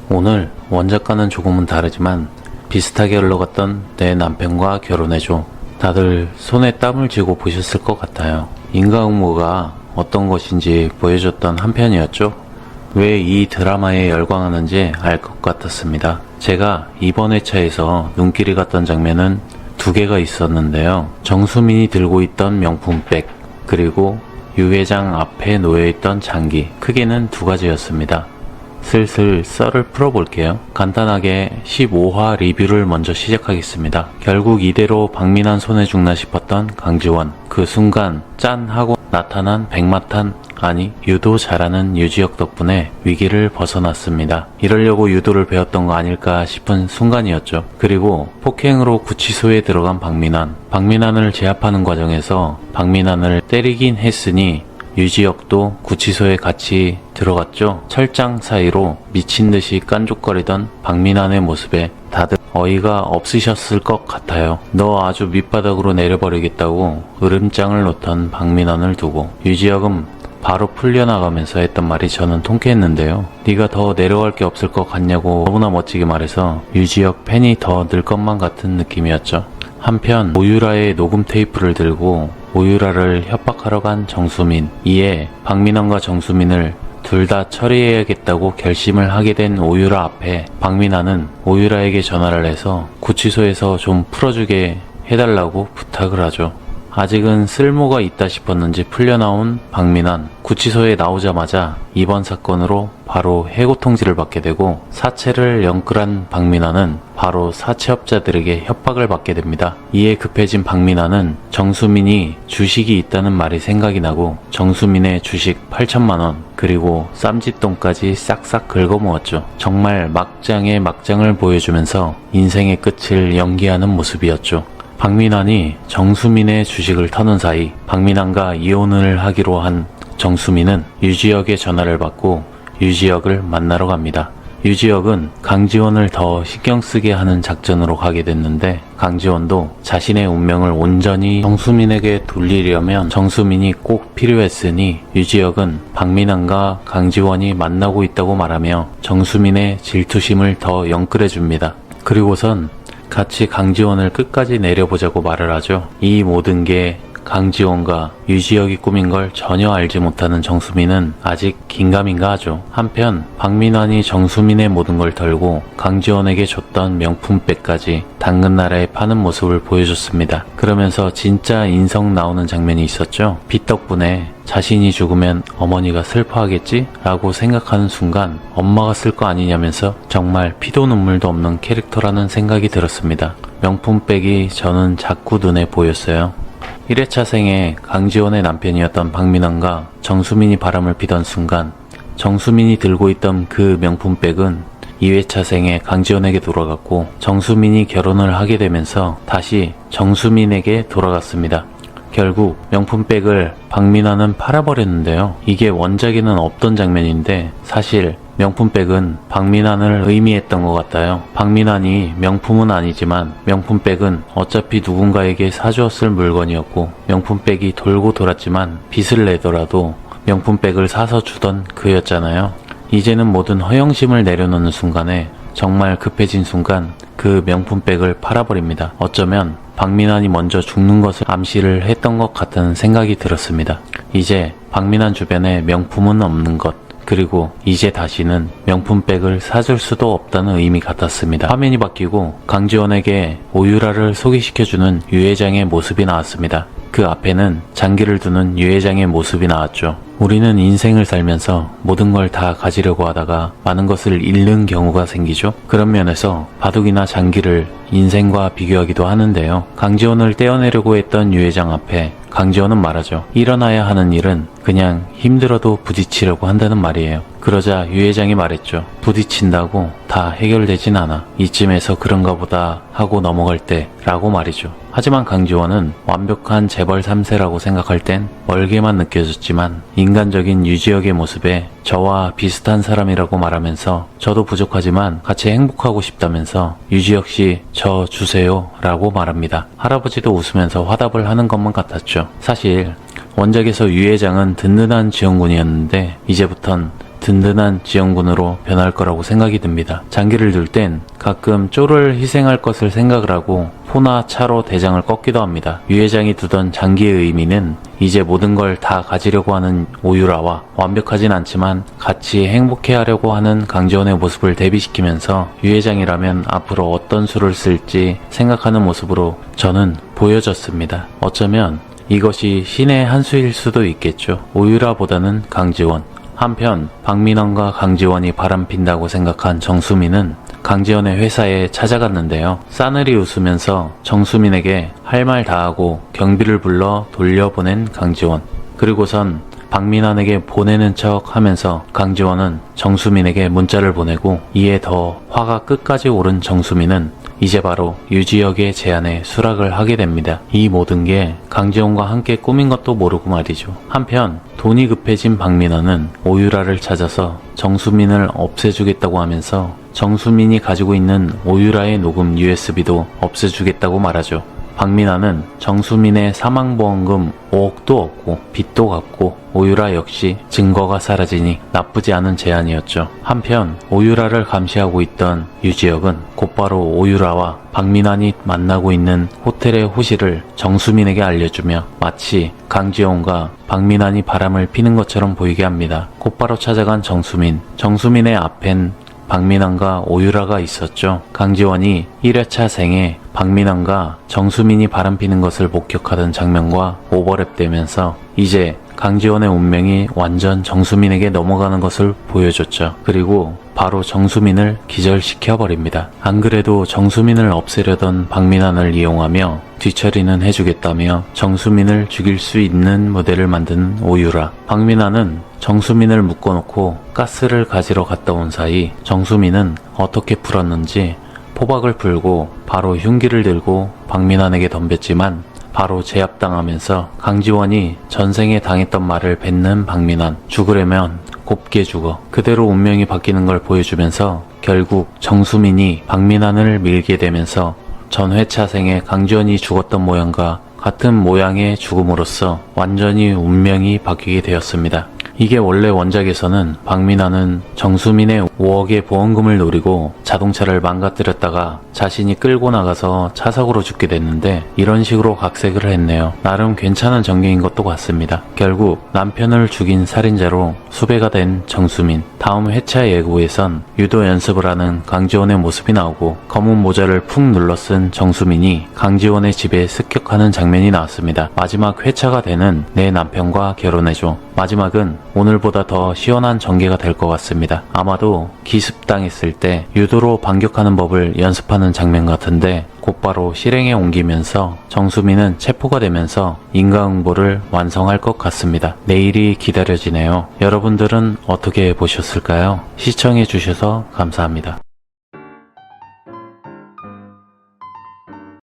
오늘 원작과는 조금은 다르지만 비슷하게 흘러갔던 내 남편과 결혼해줘. 다들 손에 땀을 쥐고 보셨을 것 같아요. 인과응모가 어떤 것인지 보여줬던 한편이었죠. 왜 이 드라마에 열광하는지 알 것 같았습니다. 제가 이번 회차에서 눈길이 갔던 장면은 두 개가 있었는데요. 정수민이 들고 있던 명품백, 그리고 유 회장 앞에 놓여있던 장기, 크게는 두 가지였습니다. 슬슬 썰을 풀어볼게요. 간단하게 15화 리뷰를 먼저 시작하겠습니다. 결국 이대로 박민환 손에 죽나 싶었던 강지원. 그 순간 짠 하고 나타난 백마탄, 아니 유도 잘하는 유지혁 덕분에 위기를 벗어났습니다. 이러려고 유도를 배웠던 거 아닐까 싶은 순간이었죠. 그리고 폭행으로 구치소에 들어간 박민환. 박민환을 제압하는 과정에서 박민환을 때리긴 했으니 유지혁도 구치소에 같이 들어갔죠. 철장 사이로 미친듯이 깐족거리던 박민환의 모습에 다들 어이가 없으셨을 것 같아요. 너 아주 밑바닥으로 내려버리겠다고 으름장을 놓던 박민환을 두고 유지혁은 바로 풀려나가면서 했던 말이 저는 통쾌했는데요. 네가 더 내려갈 게 없을 것 같냐고 너무나 멋지게 말해서 유지혁 팬이 더 늘 것만 같은 느낌이었죠. 한편 오유라의 녹음 테이프를 들고 오유라를 협박하러 간 정수민. 이에 박민환과 정수민을 둘 다 처리해야겠다고 결심을 하게 된 오유라 앞에 박민환은 오유라에게 전화를 해서 구치소에서 좀 풀어주게 해달라고 부탁을 하죠. 아직은 쓸모가 있다 싶었는지 풀려나온 박민환. 구치소에 나오자마자 이번 사건으로 바로 해고 통지를 받게 되고 사채를 연끌한 박민환은 바로 사채업자들에게 협박을 받게 됩니다. 이에 급해진 박민환은 정수민이 주식이 있다는 말이 생각이 나고 정수민의 주식 8천만원 그리고 쌈짓돈까지 싹싹 긁어모았죠. 정말 막장의 막장을 보여주면서 인생의 끝을 연기하는 모습이었죠. 박민환이 정수민의 주식을 터는 사이 박민환과 이혼을 하기로 한 정수민은 유지혁의 전화를 받고 유지혁을 만나러 갑니다. 유지혁은 강지원을 더 신경쓰게 하는 작전으로 가게 됐는데 강지원도 자신의 운명을 온전히 정수민에게 돌리려면 정수민이 꼭 필요했으니 유지혁은 박민환과 강지원이 만나고 있다고 말하며 정수민의 질투심을 더 연끌해줍니다. 그리고선 같이 강지원을 끝까지 내려보자고 말을 하죠. 이 모든 게 강지원과 유지혁이 꾸민 걸 전혀 알지 못하는 정수민은 아직 긴가민가 하죠. 한편 박민환이 정수민의 모든 걸 털고 강지원에게 줬던 명품백까지 당근나라에 파는 모습을 보여줬습니다. 그러면서 진짜 인성 나오는 장면이 있었죠. 빚 덕분에 자신이 죽으면 어머니가 슬퍼하겠지? 라고 생각하는 순간 엄마가 쓸 거 아니냐면서 정말 피도 눈물도 없는 캐릭터라는 생각이 들었습니다. 명품백이 저는 자꾸 눈에 보였어요. 1회차 생에 강지원의 남편이었던 박민환과 정수민이 바람을 피던 순간 정수민이 들고 있던 그 명품백은 2회차 생에 강지원에게 돌아갔고 정수민이 결혼을 하게 되면서 다시 정수민에게 돌아갔습니다. 결국 명품백을 박민환은 팔아버렸는데요. 이게 원작에는 없던 장면인데 사실 명품백은 박민환을 의미했던 것 같아요. 박민환이 명품은 아니지만 명품백은 어차피 누군가에게 사주었을 물건이었고 명품백이 돌고 돌았지만 빚을 내더라도 명품백을 사서 주던 그였잖아요. 이제는 모든 허영심을 내려놓는 순간에 정말 급해진 순간 그 명품백을 팔아버립니다. 어쩌면 박민환이 먼저 죽는 것을 암시를 했던 것 같은 생각이 들었습니다. 이제 박민환 주변에 명품은 없는 것, 그리고 이제 다시는 명품백을 사줄 수도 없다는 의미 같았습니다. 화면이 바뀌고 강지원에게 오유라를 소개시켜주는 유 회장의 모습이 나왔습니다. 그 앞에는 장기를 두는 유 회장의 모습이 나왔죠. 우리는 인생을 살면서 모든 걸 다 가지려고 하다가 많은 것을 잃는 경우가 생기죠. 그런 면에서 바둑이나 장기를 인생과 비교하기도 하는데요. 강지원을 떼어내려고 했던 유 회장 앞에 강지원은 말하죠. 일어나야 하는 일은 그냥 힘들어도 부딪히려고 한다는 말이에요. 그러자 유 회장이 말했죠. 부딪힌다고 다 해결되진 않아. 이쯤에서 그런가 보다 하고 넘어갈 때 라고 말이죠. 하지만 강지원은 완벽한 재벌 3세라고 생각할 땐 멀게만 느껴졌지만 인간적인 유지혁의 모습에 저와 비슷한 사람이라고 말하면서 저도 부족하지만 같이 행복하고 싶다면서 유지혁 씨 저 주세요 라고 말합니다. 할아버지도 웃으면서 화답을 하는 것만 같았죠. 사실 원작에서 유 회장은 든든한 지원군이었는데 이제부턴 든든한 지원군으로 변할 거라고 생각이 듭니다. 장기를 둘 땐 가끔 쪼를 희생할 것을 생각을 하고 포나 차로 대장을 꺾기도 합니다. 유 회장이 두던 장기의 의미는 이제 모든 걸 다 가지려고 하는 오유라와 완벽하진 않지만 같이 행복해하려고 하는 강지원의 모습을 대비시키면서 유 회장이라면 앞으로 어떤 수를 쓸지 생각하는 모습으로 저는 보여졌습니다. 어쩌면 이것이 신의 한 수일 수도 있겠죠. 오유라보다는 강지원. 한편 박민환과 강지원이 바람핀다고 생각한 정수민은 강지원의 회사에 찾아갔는데요. 싸늘히 웃으면서 정수민에게 할 말 다 하고 경비를 불러 돌려보낸 강지원. 그리고선 박민환에게 보내는 척 하면서 강지원은 정수민에게 문자를 보내고 이에 더 화가 끝까지 오른 정수민은 이제 바로 유지혁의 제안에 수락을 하게 됩니다. 이 모든 게 강지원과 함께 꾸민 것도 모르고 말이죠. 한편 돈이 급해진 박민환은 오유라를 찾아서 정수민을 없애주겠다고 하면서 정수민이 가지고 있는 오유라의 녹음 USB도 없애주겠다고 말하죠. 박민환은 정수민의 사망보험금 5억도 얻고 빚도 갚고 오유라 역시 증거가 사라지니 나쁘지 않은 제안이었죠. 한편 오유라를 감시하고 있던 유지혁은 곧바로 오유라와 박민환이 만나고 있는 호텔의 호실을 정수민에게 알려주며 마치 강지원과 박민환이 바람을 피는 것처럼 보이게 합니다. 곧바로 찾아간 정수민의 앞엔 박민환과 오유라가 있었죠. 강지원이 1회차 생에 박민환과 정수민이 바람피는 것을 목격하던 장면과 오버랩되면서 이제 강지원의 운명이 완전 정수민에게 넘어가는 것을 보여줬죠. 그리고 바로 정수민을 기절시켜버립니다. 안 그래도 정수민을 없애려던 박민환을 이용하며 뒤처리는 해주겠다며 정수민을 죽일 수 있는 무대를 만든 오유라. 박민환은 정수민을 묶어놓고 가스를 가지러 갔다 온 사이 정수민은 어떻게 풀었는지 포박을 풀고 바로 흉기를 들고 박민환에게 덤볐지만 바로 제압당하면서 강지원이 전생에 당했던 말을 뱉는 박민환. 죽으려면 곱게 죽어. 그대로 운명이 바뀌는 걸 보여주면서 결국 정수민이 박민환을 밀게 되면서 전 회차생에 강지원이 죽었던 모양과 같은 모양의 죽음으로써 완전히 운명이 바뀌게 되었습니다. 이게 원래 원작에서는 박민환은 정수민의 5억의 보험금을 노리고 자동차를 망가뜨렸다가 자신이 끌고 나가서 차사고로 죽게 됐는데 이런 식으로 각색을 했네요. 나름 괜찮은 전개인 것도 같습니다. 결국 남편을 죽인 살인자로 수배가 된 정수민. 다음 회차 예고에선 유도 연습을 하는 강지원의 모습이 나오고 검은 모자를 푹 눌러쓴 정수민이 강지원의 집에 습격하는 장면이 나왔습니다. 마지막 회차가 되는 내 남편과 결혼해줘. 마지막은 오늘보다 더 시원한 전개가 될 것 같습니다. 아마도 기습당했을 때 유도로 반격하는 법을 연습하는 장면 같은데 곧바로 실행에 옮기면서 정수민은 체포가 되면서 인과응보를 완성할 것 같습니다. 내일이 기다려지네요. 여러분들은 어떻게 보셨을까요? 시청해주셔서 감사합니다.